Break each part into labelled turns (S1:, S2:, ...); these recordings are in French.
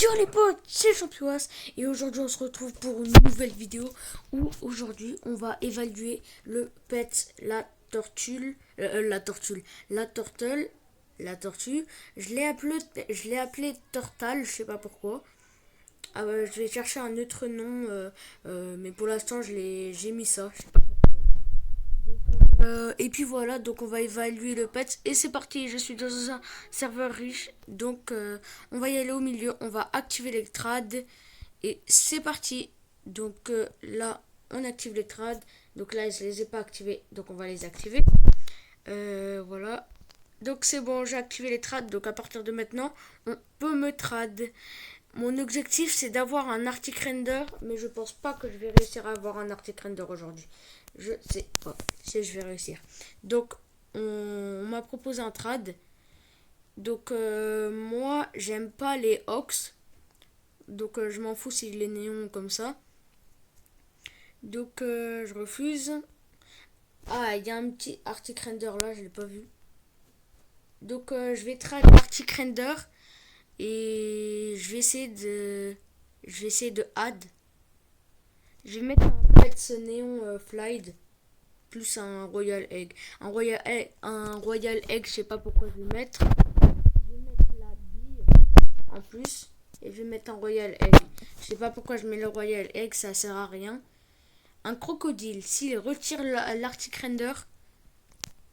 S1: Yo les potes, c'est Champioas et aujourd'hui on se retrouve pour une nouvelle vidéo où aujourd'hui on va évaluer le pet, la tortue. Je l'ai appelé Tortal, je sais pas pourquoi. Je vais chercher un autre nom, mais pour l'instant j'ai mis ça. Je sais pas. Et puis voilà, donc on va évaluer le pet et c'est parti. Je suis dans un serveur riche, donc on va y aller au milieu. On va activer les trades et c'est parti. Donc là, on active les trades. Donc là, je les ai pas activés, donc on va les activer. Voilà. Donc c'est bon, j'ai activé les trades. Donc à partir de maintenant, on peut me trad. Mon objectif c'est d'avoir un Arctic Render, mais je pense pas que je vais réussir à avoir un Arctic Render aujourd'hui. Je sais pas si je vais réussir. Donc on m'a proposé un trad. Donc moi j'aime pas les Ox. Donc je m'en fous si les néons comme ça. Donc je refuse. Ah, il y a un petit Arctic Render là, je l'ai pas vu. Donc je vais trad Arctic Render. Et je vais essayer de add. Je vais mettre un pet néon Flyd plus un Royal Egg. Un Royal Egg, je sais pas pourquoi je vais mettre. Je vais mettre la bille en plus et je vais mettre un Royal Egg. Je sais pas pourquoi je mets le Royal Egg, ça sert à rien. Un crocodile, s'il retire l'Arctic Render,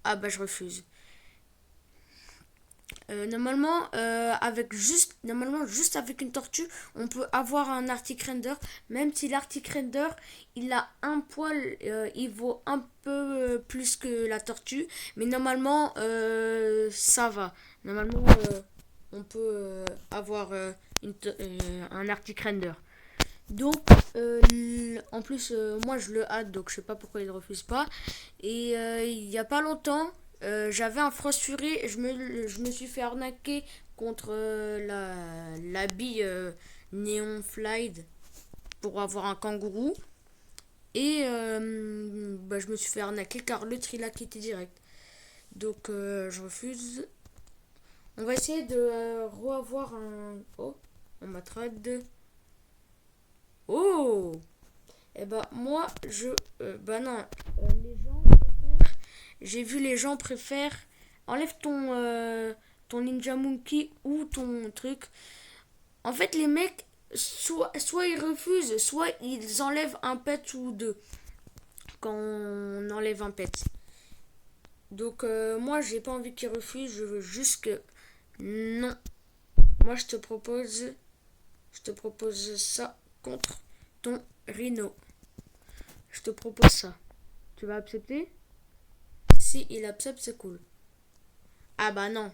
S1: ah bah je refuse. Normalement, juste avec une tortue, on peut avoir un Arctic Render. Même si l'Arctic Render, il a un poil, il vaut un peu plus que la tortue. Mais normalement, ça va. Normalement, on peut avoir un Arctic Render. Donc, en plus, moi je le hâte, donc je sais pas pourquoi il ne refuse pas. Et il y a pas longtemps, j'avais un Frost Fury et je me suis fait arnaquer contre la bille Neon Flyd pour avoir un kangourou. Et je me suis fait arnaquer car le tri l'a quitté direct. Donc je refuse. On va essayer de reavoir un. Oh, on m'a trad. Oh! Eh ben moi bah non, les gens préfèrent. J'ai vu les gens préfèrent. Enlève ton Ninja Monkey ou ton truc. En fait les mecs soit ils refusent, soit ils enlèvent un pet ou deux quand on enlève un pet. Donc moi j'ai pas envie qu'ils refusent, je veux juste que non. Moi je te propose ça contre ton Rhino. Je te propose ça. Tu vas accepter? Si il accepte, c'est cool. Ah bah non.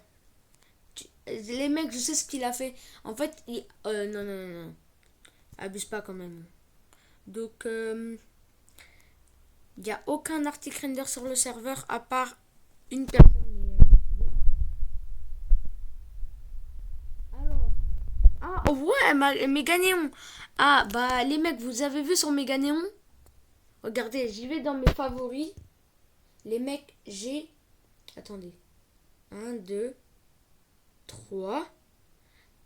S1: Les mecs, je sais ce qu'il a fait. En fait, non, non, non, non. Abuse pas quand même. Donc, il n'y a aucun Arctic Render sur le serveur à part une personne. Alors. Ah ouais, Méganéon. Ah bah les mecs, vous avez vu sur Méganéon? Regardez, j'y vais dans mes favoris. Les mecs, j'ai. Attendez. Un 2 3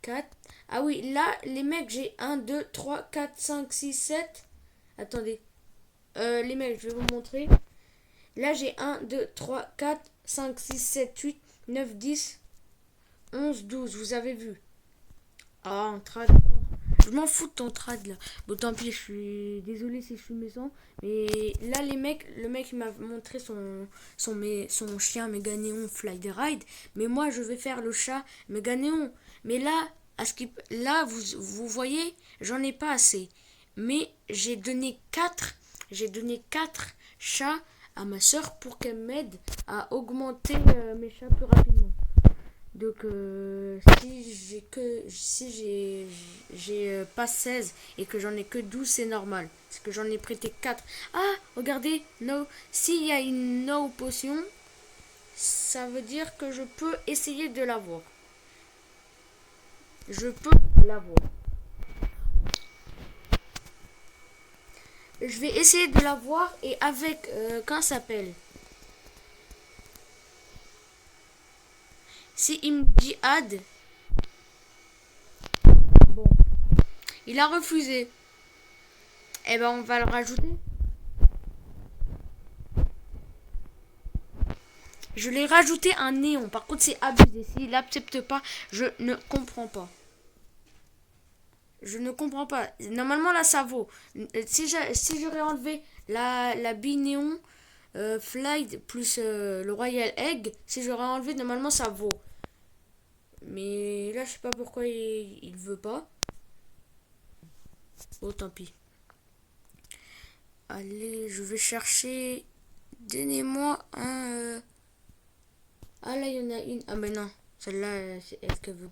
S1: 4. Ah oui, là, les mecs, j'ai un 2 3 4 5 6 7. Attendez. Les mecs, je vais vous montrer. Là, j'ai un 2 3 4 5 6 7 8 9 10 11 12. Vous avez vu? Ah, un trad. Je m'en fous de ton trad là. Bon, tant pis, je suis désolé si je suis méchant. Mais là, le mec il m'a montré son chien Méganéon Fly the Ride. Mais moi, je vais faire le chat Méganéon. Mais là, là vous voyez, j'en ai pas assez. Mais j'ai donné 4 chats à ma soeur pour qu'elle m'aide à augmenter mes chats plus rapidement. Donc si j'ai pas 16 et que j'en ai que 12, c'est normal. Parce que j'en ai prêté 4. Ah, regardez, no. S'il y a une no potion, ça veut dire que je peux essayer de l'avoir. Je peux l'avoir. Je vais essayer de l'avoir et avec comment ça s'appelle. Si il me dit add, Bon, il a refusé. Eh ben, on va le rajouter. Je l'ai rajouté un néon. Par contre, c'est abusé. S'il n'accepte pas, je ne comprends pas. Je ne comprends pas. Normalement, là, ça vaut. Si j'aurais enlevé la bille néon, Flight plus le Royal Egg, si j'aurais enlevé, normalement, ça vaut. Mais là, je sais pas pourquoi il veut pas. Oh, tant pis. Allez, je vais chercher. Donnez-moi un. Ah, là, il y en a une. Ah, mais non. Celle-là, c'est elle qu'elle veut.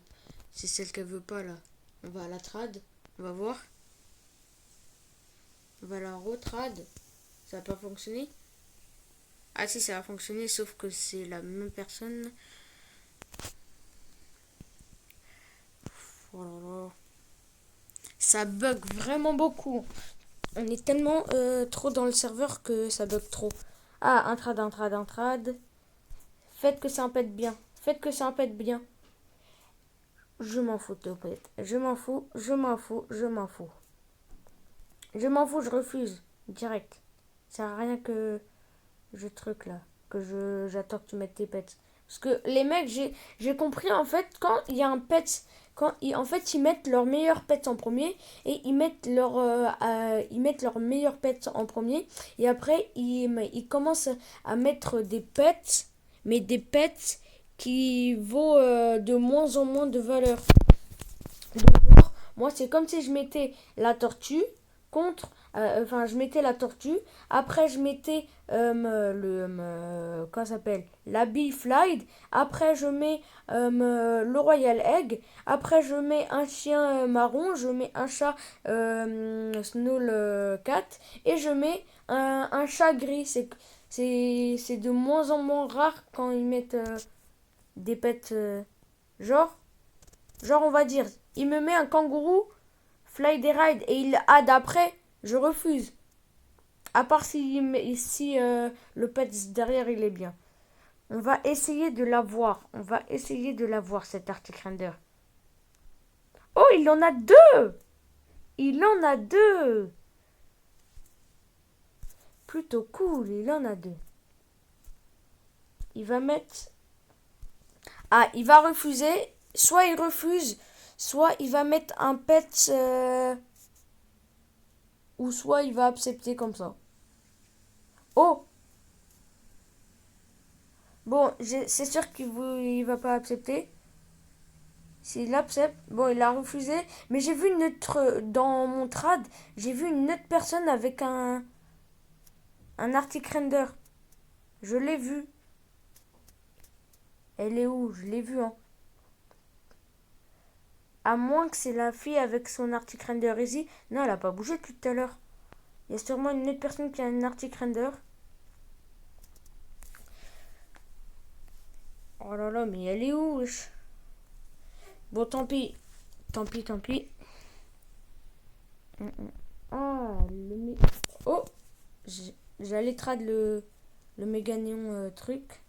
S1: C'est celle qu'elle veut pas, là. On va à la trad. On va voir. On va la retrad. Ça n'a pas fonctionné. Ah si, ça a fonctionné, sauf que c'est la même personne. Oh là là. Ça bug vraiment beaucoup. On est tellement trop dans le serveur que ça bug trop. Ah, un trad, un trad, un trad. Faites que ça en pète bien. Faites que ça en pète bien. Je m'en fous, Topette. Je m'en fous, je m'en fous, je m'en fous. Je m'en fous, je refuse. Direct. Ça sert à rien que je truc là. Que j'attends que tu mettes tes pets. Parce que les mecs, j'ai compris en fait, quand il y a un pet, en fait ils mettent leurs meilleurs pets en premier et ils mettent leurs meilleurs pets en premier et après ils commencent à mettre des pets, mais des pets qui vaut de moins en moins de valeur. Donc, moi, c'est comme si je mettais la tortue contre. Enfin, je mettais la tortue. Après, je mettais comment ça s'appelle? La bee flight. Après, je mets le royal egg. Après, je mets un chien marron. Je mets un chat snow cat. Et je mets un chat gris. C'est de moins en moins rare quand ils mettent des pets genre. Genre, on va dire, il me met un kangourou, fly des rides et il add après, je refuse. À part si le pet derrière il est bien. On va essayer de l'avoir. On va essayer de l'avoir, cet Arctic Render. Oh, il en a deux! Il en a deux! Plutôt cool, il en a deux. Il va mettre. Ah, il va refuser. Soit il refuse, soit il va mettre un pet. Ou soit il va accepter comme ça. Oh! Bon, c'est sûr qu'il va pas accepter. S'il accepte, bon, il a refusé. Mais j'ai vu une autre, dans mon trad, j'ai vu une autre personne avec un Arctic Render. Je l'ai vu. Elle est où? Je l'ai vue, hein. À moins que c'est la fille avec son Arctic Render ici. Non, elle a pas bougé depuis tout à l'heure. Il y a sûrement une autre personne qui a un Arctic Render. Oh là là, mais elle est où, wesh? Bon, tant pis. Tant pis, tant pis. Ah, oh! J'allais trad le méga néon truc.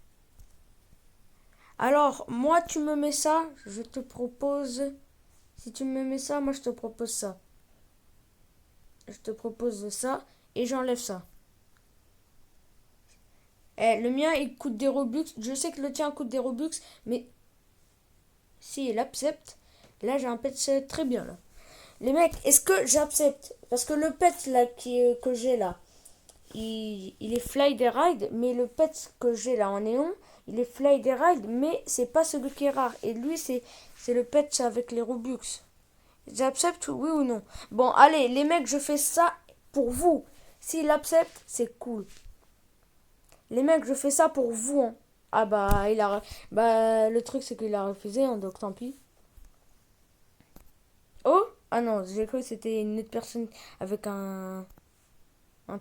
S1: Alors, moi, tu me mets ça, je te propose. Si tu me mets ça, moi, je te propose ça. Je te propose ça et j'enlève ça. Eh, le mien, il coûte des Robux. Je sais que le tien coûte des Robux, mais si il accepte, là, j'ai un pet très bien, là. Les mecs, est-ce que j'accepte? Parce que le pet, là, que j'ai, là, il est Fly des Ride, mais le pet que j'ai là en néon, il est Fly des Ride, mais c'est pas celui qui est rare. Et lui, c'est le pet avec les Robux. J'accepte, oui ou non? Bon, allez, les mecs, je fais ça pour vous. S'il accepte, c'est cool. Les mecs, je fais ça pour vous, hein. Ah bah, bah, le truc, c'est qu'il a refusé, hein, donc tant pis. Oh! Ah non, j'ai cru que c'était une autre personne avec un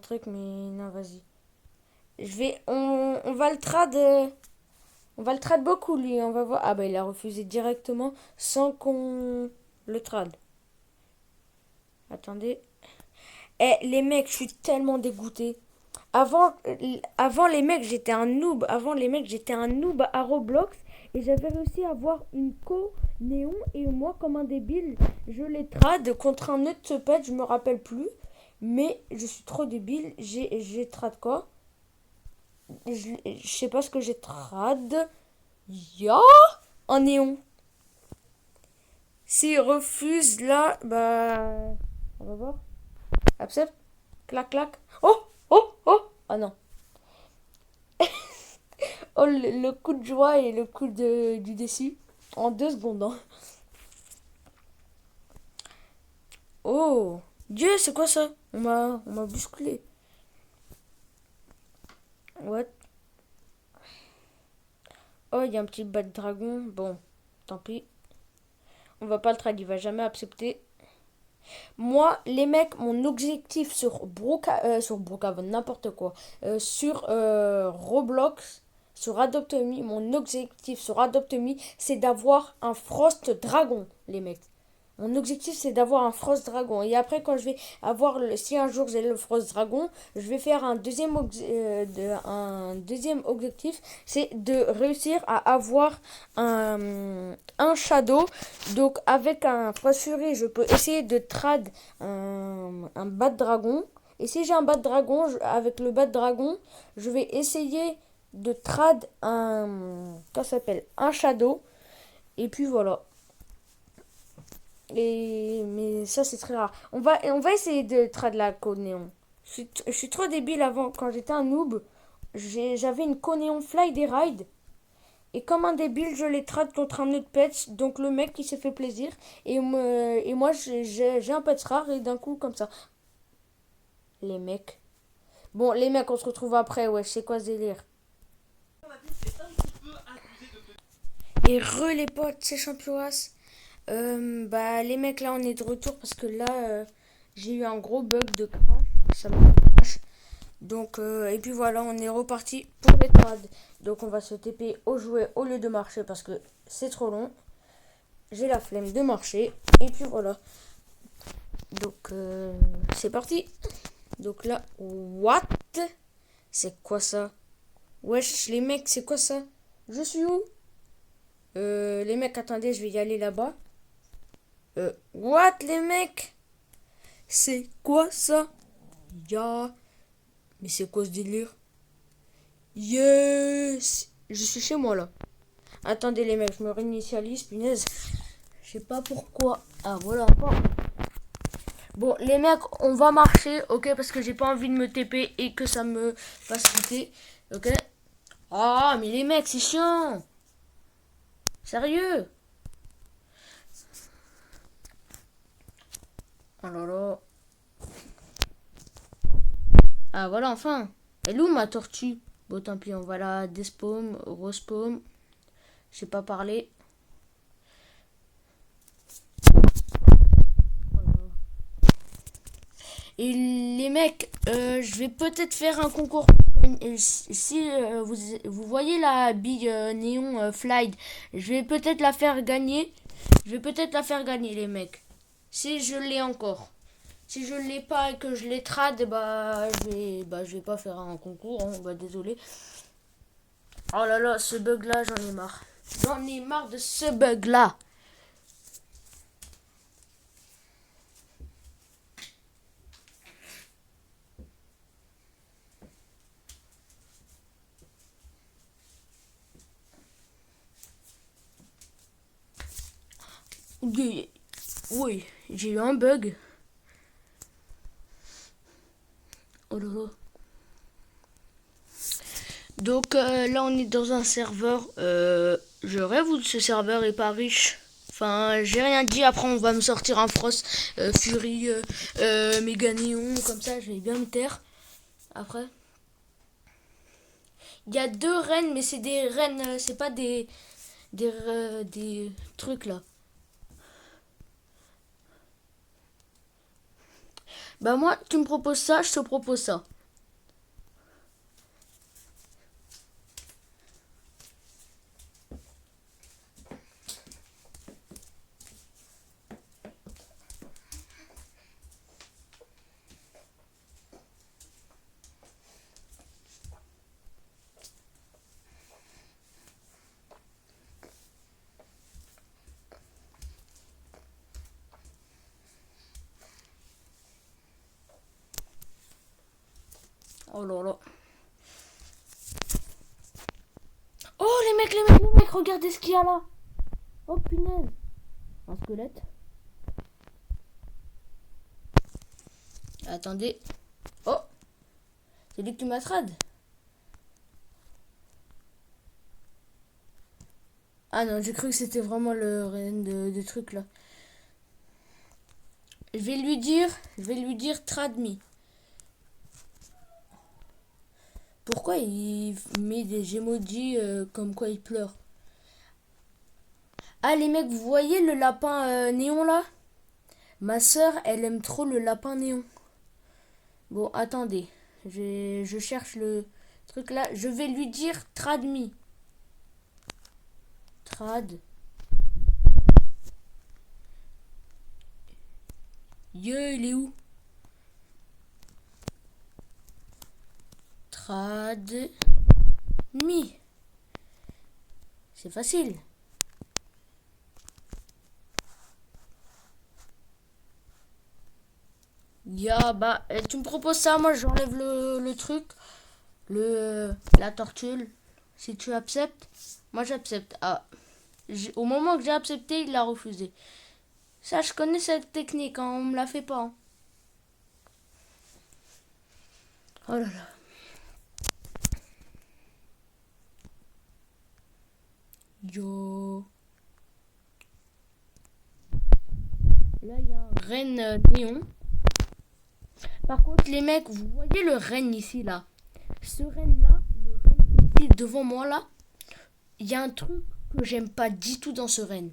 S1: truc, mais non, vas-y. On va le trad. On va le trad beaucoup, lui. On va voir. Ah bah, il a refusé directement sans qu'on le trad. Attendez. Eh, les mecs, je suis tellement dégoûté. Avant les mecs, j'étais un noob. Avant les mecs, j'étais un noob à Roblox. et j'avais réussi à avoir une néon et moi comme un débile je les trade contre un autre pet, je me rappelle plus, mais je suis trop débile, j'ai trade quoi, je sais pas ce que j'ai trade, ya un néon. S'il refuse là, bah on va voir. Accepte, clac clac. Oh oh oh, ah non. Oh, le coup de joie et le coup du déçu en 2 secondes, hein. Oh, Dieu, c'est quoi ça? On m'a bousculé. What? Oh, il y a un petit bat de dragon. Bon, tant pis. On va pas le trade, il va jamais accepter. Moi, les mecs, mon objectif sur Brookhaven, n'importe quoi, sur Roblox, sur Adopt Me, mon objectif sur Adopt Me, c'est d'avoir un Frost Dragon, les mecs. Mon objectif, c'est d'avoir un Frost Dragon. Et après, quand je vais avoir si un jour j'ai le Frost Dragon, je vais faire un deuxième objectif, c'est de réussir à avoir un Shadow. Donc, avec un Frost Fury, je peux essayer de trad un Bat Dragon. Et si j'ai un Bat Dragon, avec le Bat Dragon, je vais essayer de trad ça s'appelle un Shadow. Et puis voilà. Mais ça, c'est très rare. On va essayer de trad la cône néon. Je suis trop débile avant. Quand j'étais un noob, j'avais une cône néon fly des rides. Et comme un débile, je les trade contre un autre pet. Donc le mec qui s'est fait plaisir. Et moi, j'ai un pet rare. Et d'un coup, comme ça. Les mecs. Bon, les mecs, on se retrouve après. Ouais, je sais quoi ce délire. Et les potes, c'est Champioas. Bah, les mecs, là, on est de retour parce que là, j'ai eu un gros bug de crash. Ça m'a crash. Donc, et puis voilà, on est reparti pour les trades. Donc, on va se TP au jouet au lieu de marcher parce que c'est trop long. J'ai la flemme de marcher. Et puis voilà. Donc, c'est parti. Donc là, what? C'est quoi ça? Wesh, les mecs, c'est quoi ça? Je suis où? Les mecs, attendez, je vais y aller là-bas. What, les mecs? C'est quoi ça? Ya. Mais c'est quoi ce délire? Yes! Je suis chez moi là. Attendez les mecs, je me réinitialise, punaise. Je sais pas pourquoi. Ah voilà. Bon les mecs, on va marcher, ok, parce que j'ai pas envie de me TP et que ça me fasse quitter. Ok. Ah mais les mecs, c'est chiant. Sérieux? Oh là là. Ah voilà, enfin. Elle est où ma tortue? Bon tant pis, on va la despawn, respawn. Je sais pas parler. Et les mecs, je vais peut-être faire un concours. Si vous voyez la bille néon fly, je vais peut-être la faire gagner. Je vais peut-être la faire gagner, les mecs. Si je l'ai encore. Si je l'ai pas et que je l'ai trad, je vais pas faire un concours. Hein, bah, désolé. Oh là là, ce bug là, j'en ai marre. J'en ai marre de ce bug là. Oui, j'ai eu un bug. Oh là là. Donc là, on est dans un serveur. Je rêve où ce serveur est pas riche. Enfin, j'ai rien dit. Après, on va me sortir un Frost, Fury, Méga Néon. Comme ça, je vais bien me taire. Après, il y a 2 reines, mais c'est des reines. C'est pas des trucs là. Bah, moi, tu me proposes ça, je te propose ça. Oh là là. Oh les mecs, regardez ce qu'il y a là. Oh punaise. Un squelette. Attendez. Oh. C'est lui que tu m'as trad. Ah non, j'ai cru que c'était vraiment le reine de truc là. Je vais lui dire trad me. Pourquoi il met des emojis comme quoi il pleure? Ah les mecs, vous voyez le lapin néon là? Ma soeur, elle aime trop le lapin néon. Bon, attendez. Je cherche le truc là. Je vais lui dire trad me. Trad. Il est où? Trad me. C'est facile. Bah, tu me proposes ça, moi j'enlève le truc, la tortue. Si tu acceptes, moi j'accepte. Ah, au moment que j'ai accepté, il l'a refusé. Ça, je connais cette technique, hein, on me la fait pas. Hein. Oh là là. Yo. Là, il y a un renne néon. Par contre, les mecs, vous voyez le renne ici, là. Ce renne-là, le renne ici devant moi, là, il y a un truc que j'aime pas du tout dans ce renne.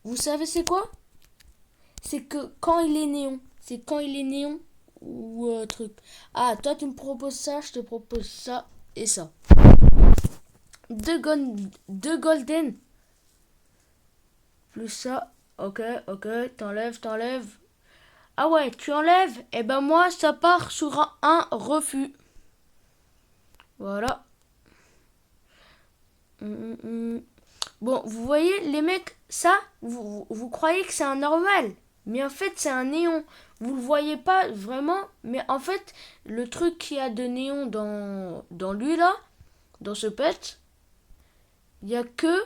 S1: Vous savez c'est quoi? C'est que quand il est néon. C'est quand il est néon ou truc. Ah, toi tu me proposes ça, je te propose ça et ça. Deux golden. Plus ça. Ok, t'enlèves. Ah ouais, tu enlèves. Et ben moi, ça part sur un refus. Voilà. Bon, vous voyez, les mecs, ça, vous croyez que c'est un normal. Mais en fait, c'est un néon. Vous le voyez pas vraiment. Mais en fait, le truc qu'il y a de néon dans lui, là, dans ce pet, il y a que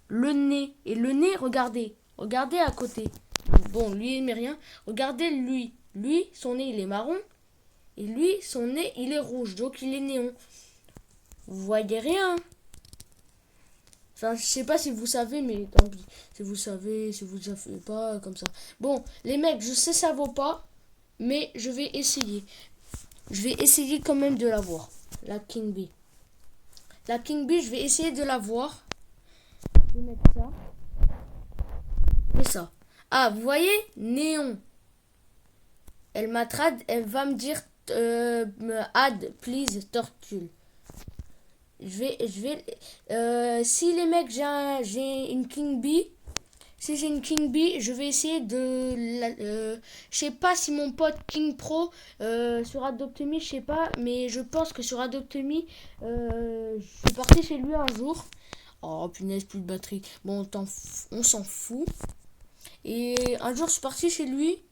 S1: le nez. Et le nez, regardez. Regardez à côté. Bon, lui, il met rien. Regardez lui. Lui, son nez, il est marron. Et lui, son nez, il est rouge. Donc, il est néon. Vous voyez rien. Enfin, je sais pas si vous savez, mais tant pis. Si vous savez, si vous savez pas, comme ça. Bon, les mecs, je sais ça vaut pas. Mais je vais essayer. Je vais essayer quand même de la voir. La King Bee. La King Bee, je vais essayer de la voir. Je vais mettre ça. Et ça. Ah, vous voyez? Néon. Elle m'attrade, elle va me dire add, please, tortue. Si les mecs, j'ai une King Bee. Si j'ai une King Bee, je vais essayer je sais pas si mon pote King Pro sur Adopt Me, je sais pas, mais je pense que sur Adopt Me, je suis parti chez lui un jour. Oh punaise, plus de batterie. Bon, on s'en fout. Et un jour, je suis parti chez lui.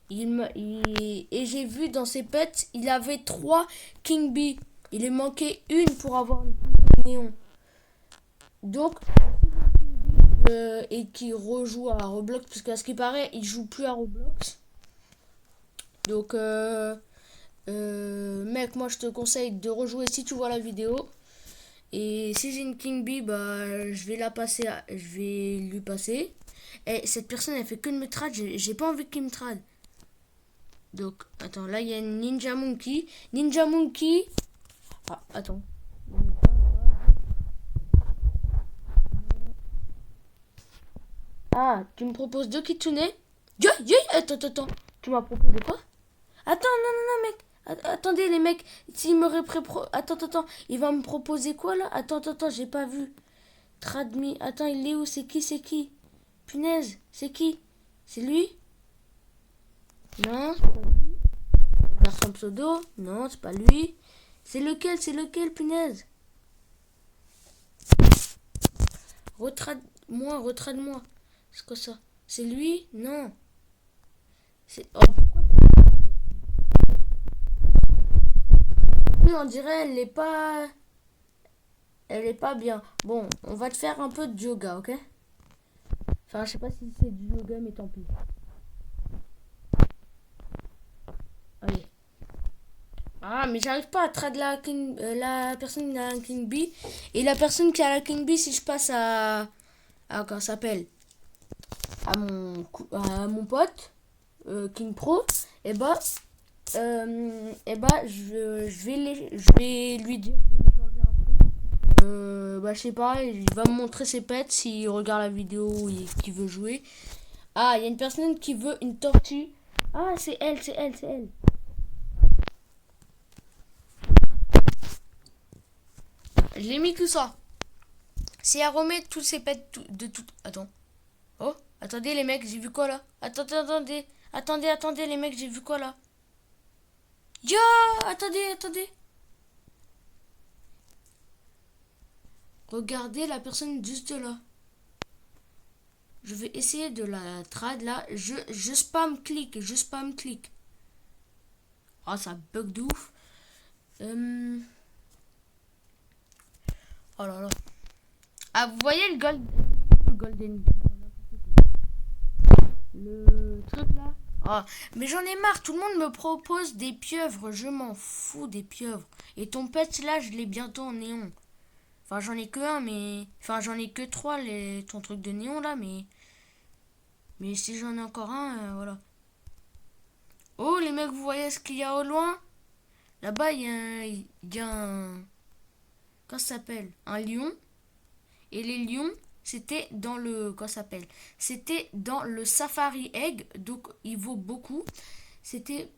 S1: Et j'ai vu dans ses pets, il avait 3 King Bee. Il lui manquait une pour avoir une néon. Donc, et qui rejoue à Roblox, parce qu'à ce qui paraît, il joue plus à Roblox. Donc, mec, moi je te conseille de rejouer si tu vois la vidéo. Et si j'ai une King Bee, bah, je vais lui passer. Et cette personne, elle fait que de me trad. J'ai pas envie qu'il me trad. Donc, attends, là il y a une Ninja Monkey. Ninja Monkey. Ah, attends. Ah, tu me proposes deux kitsune? Attends. Tu m'as proposé quoi? Attends, non, mec. Attendez, les mecs. S'il me Attends. Il va me proposer quoi, là? Attends, j'ai pas vu. Tradmi. Attends, il est où? C'est qui? Punaise, c'est qui? C'est lui? Non, c'est pas lui. Garçon pseudo? Non, c'est pas lui. C'est lequel, punaise? Retrade-moi. C'est quoi ça? C'est lui? Non. C'est. Oh, pourquoi? tortue, on dirait, elle est pas bien. Bon, on va te faire un peu de yoga, ok? Enfin, je sais pas si c'est du yoga, mais tant pis. Allez. Ah, mais j'arrive pas à trad la personne qui a la King Bee. Et la personne qui a la King Bee, si je passe comment ça s'appelle? À mon pote, King Pro, et bah, je vais lui dire de me changer un truc. Bah, je sais pas, il va me montrer ses pets s'il regarde la vidéo et qu'il veut jouer. Ah, il y a une personne qui veut une tortue. Ah, c'est elle, c'est elle, c'est elle. Je l'ai mis tout ça. C'est à remettre tous ces pets de tout. Attends. Oh, attendez les mecs, j'ai vu quoi là? Attendez les mecs, j'ai vu quoi là? Yo, attendez. Regardez la personne juste là. Je vais essayer de la trad là. Je spam clic. Ah, ça bug de ouf. Oh là là. Ah, vous voyez le golden. Le truc là. Ah, mais j'en ai marre. Tout le monde me propose des pieuvres. Je m'en fous des pieuvres. Et ton pet là, je l'ai bientôt en néon. Enfin, j'en ai que un, mais. Enfin, j'en ai que trois, ton truc de néon là, mais. Mais si j'en ai encore un, voilà. Oh, les mecs, vous voyez ce qu'il y a au loin? Là-bas, il y a un. Comment ça s'appelle? Un lion. Et les lions, c'était dans le. Comment ça s'appelle? C'était dans le Safari Egg, donc il vaut beaucoup. C'était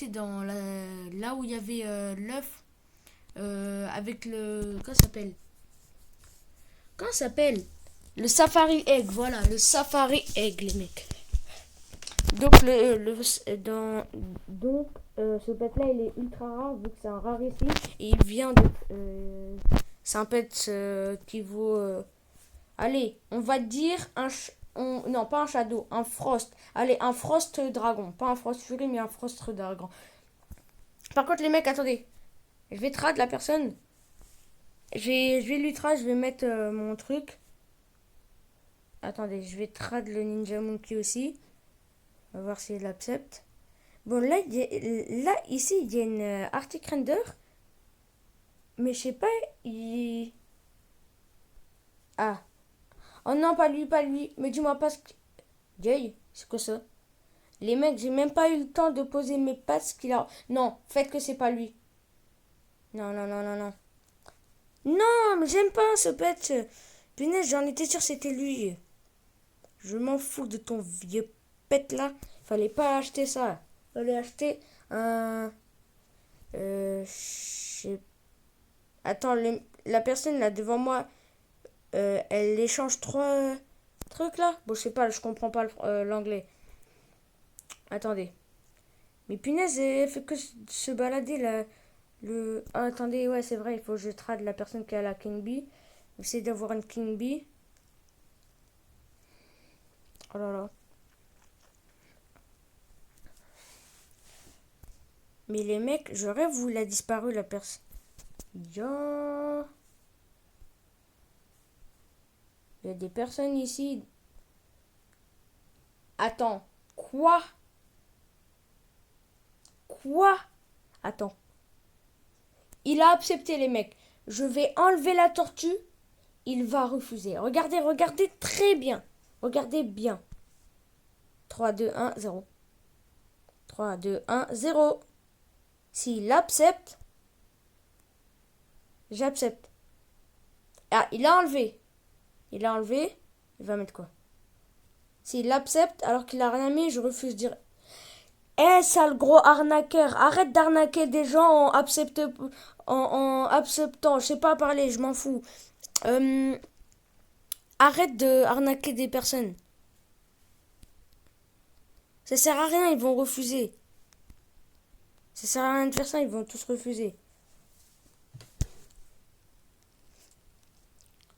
S1: dans là où il y avait l'œuf avec le. Comment ça s'appelle? Le Safari Egg, voilà, le Safari Egg, les mecs. Donc, ce pet là il est ultra rare vu que c'est un rare ici. Et il vient de. C'est un pet qui vaut. Allez, on va dire non, pas un shadow, un frost. Allez, un frost dragon. Pas un frost fury, mais un frost dragon. Par contre, les mecs, attendez. Je vais trad la personne. Je vais lui trad, je vais mettre mon truc. Attendez, je vais trad le Ninja Monkey aussi. On va voir s'il l'accepte. Bon, là, ici, il y a une Arctic Render. Mais je sais pas, Ah. Oh non, pas lui. Mais dis-moi pas ce que... Jay, c'est quoi ça? Les mecs, j'ai même pas eu le temps de poser mes pattes qu'il a... Non, faites que c'est pas lui. Non. Non, mais j'aime pas ce pet. Punaise, j'en étais sûr c'était lui. Je m'en fous de ton vieux pet là. Fallait pas acheter ça. Fallait acheter un... Attends, la personne là devant moi, elle échange trois trucs là. Bon, je sais pas, je comprends pas l'anglais. Attendez. Mais punaise, elle fait que se balader là. Ah, attendez, ouais, c'est vrai, il faut que je trade la personne qui a la King Bee. Essayer d'avoir une King Bee. Oh là là. Mais les mecs, je rêve où il a disparu la personne. Yo. Il y a des personnes ici. Attends. Quoi? Attends. Il a accepté les mecs. Je vais enlever la tortue. Il va refuser. Regardez très bien. Regardez bien. 3, 2, 1, 0. 3, 2, 1, 0. S'il accepte, j'accepte. Ah, il a enlevé. Il va mettre quoi? S'il accepte alors qu'il a rien mis, je refuse de dire. Eh, sale gros arnaqueur, arrête d'arnaquer des gens en acceptant. Je sais pas parler, je m'en fous. Arrête de arnaquer des personnes. Ça sert à rien, ils vont refuser. Ça sert à rien de faire ça, ils vont tous refuser.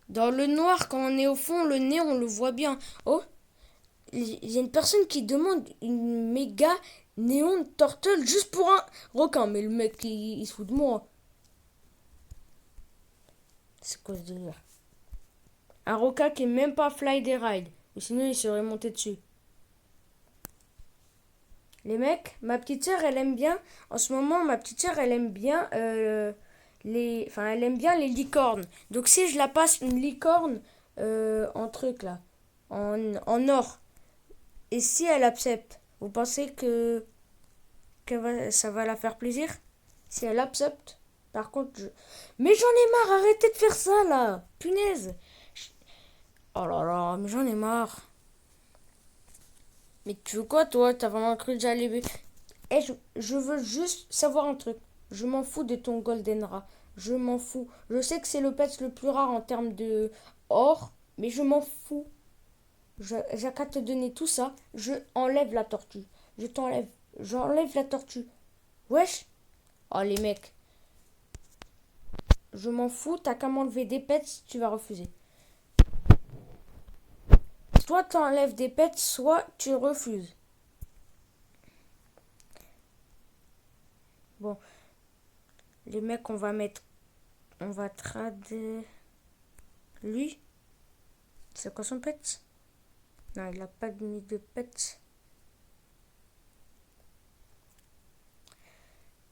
S1: Dans le noir, quand on est au fond, le nez, on le voit bien. Oh, il y a une personne qui demande une méga néon turtle juste pour un requin. Mais le mec, il se fout de moi. C'est quoi ce délire? Un Roca qui est même pas fly des rides. Ou sinon, il serait monté dessus. Les mecs, ma petite sœur, elle aime bien. En ce moment, ma petite sœur, elle aime bien elle aime bien les licornes. Donc, si je la passe une licorne en truc là, en or, et si elle accepte, vous pensez que ça va la faire plaisir? Si elle accepte, par contre, mais j'en ai marre, arrêtez de faire ça là, punaise. Oh là là, mais j'en ai marre. Mais tu veux quoi, toi? T'as vraiment cru que j'allais. Eh, je veux juste savoir un truc. Je m'en fous de ton Golden Rat. Je m'en fous. Je sais que c'est le pet le plus rare en termes de or, mais je m'en fous. J'ai qu'à te donner tout ça. Je enlève la tortue. Je t'enlève. J'enlève la tortue. Wesh. Oh, les mecs. Je m'en fous. T'as qu'à m'enlever des pets, tu vas refuser. Soit t'enlèves des pets, soit tu refuses. Bon, les mecs, on va mettre. On va trad. Lui. C'est quoi son pet? Non, il a pas mis de pet.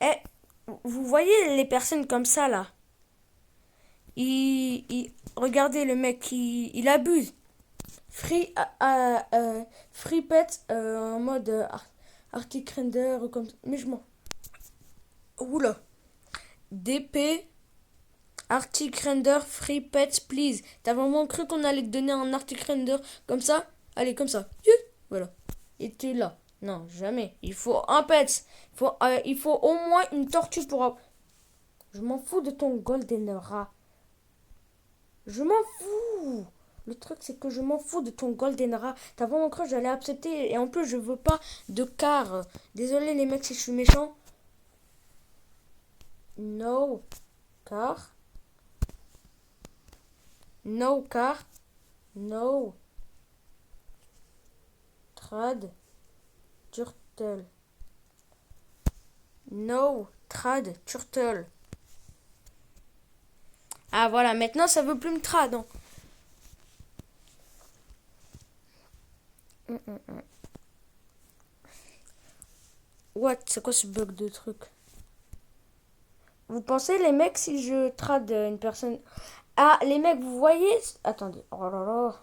S1: Eh, vous voyez les personnes comme ça là? Regardez le mec, il abuse. Free pet en mode Arctic Render comme. Mais je m'en. Oula. DP Arctic Render Free Pets Please. T'as vraiment cru qu'on allait te donner un Arctic Render comme ça? Allez, comme ça. Voilà. Et tu es là. Non, jamais. Il faut un pet. Il faut au moins une tortue pour. Je m'en fous de ton Golden Rat. Je m'en fous. Le truc, c'est que je m'en fous de ton Golden Rat. T'as vraiment cru que j'allais accepter. Et en plus, je veux pas de car. Désolé, les mecs, si je suis méchant. No car. No car. No. Trad. Turtle. No. Trad. Turtle. Ah voilà, maintenant ça veut plus me trad. Hein. What? C'est quoi ce bug de truc? Vous pensez les mecs si je trad une personne. Ah les mecs vous voyez. Attendez. Oh là là.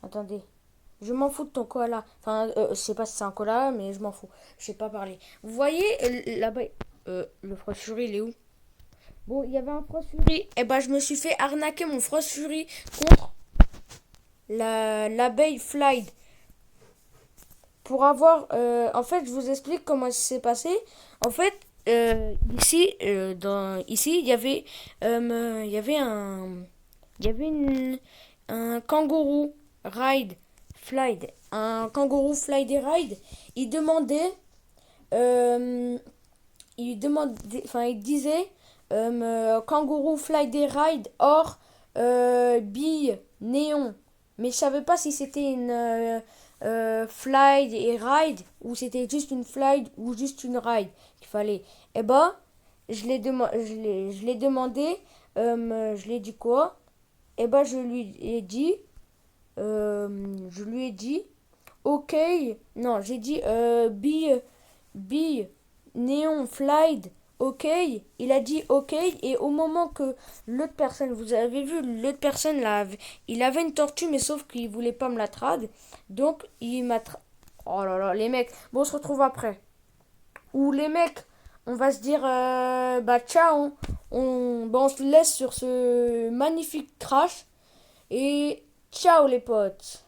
S1: Attendez. Je m'en fous de ton koala. Enfin, je sais pas si c'est un koala, mais je m'en fous. Je sais pas parler. Vous voyez là-bas. Le Frost Fury, il est où? Bon, il y avait un Frost Fury. Et ben, je me suis fait arnaquer mon Frost Fury contre l'abeille Fly. Pour avoir. En fait, je vous explique comment ça s'est passé. En fait, ici, il y avait un. Il y avait un kangourou ride. Fly. Un kangourou fly des ride. Il demandait. Il disait kangourou fly day ride or bille néon. Mais je savais pas si c'était une fly et ride ou c'était juste une fly ou juste une ride qu'il fallait. Et ben, je l'ai demandé, je l'ai dit quoi? Et ben, je lui ai dit, ok, non, j'ai dit bille Néon Flight, ok. Il a dit ok. Et au moment que l'autre personne, vous avez vu, l'autre personne là, il avait une tortue, mais sauf qu'il voulait pas me la trad. Donc il m'a. Oh là là, les mecs. Bon, on se retrouve après. Ou les mecs, on va se dire bah ciao. On se laisse sur ce magnifique crash. Et ciao les potes.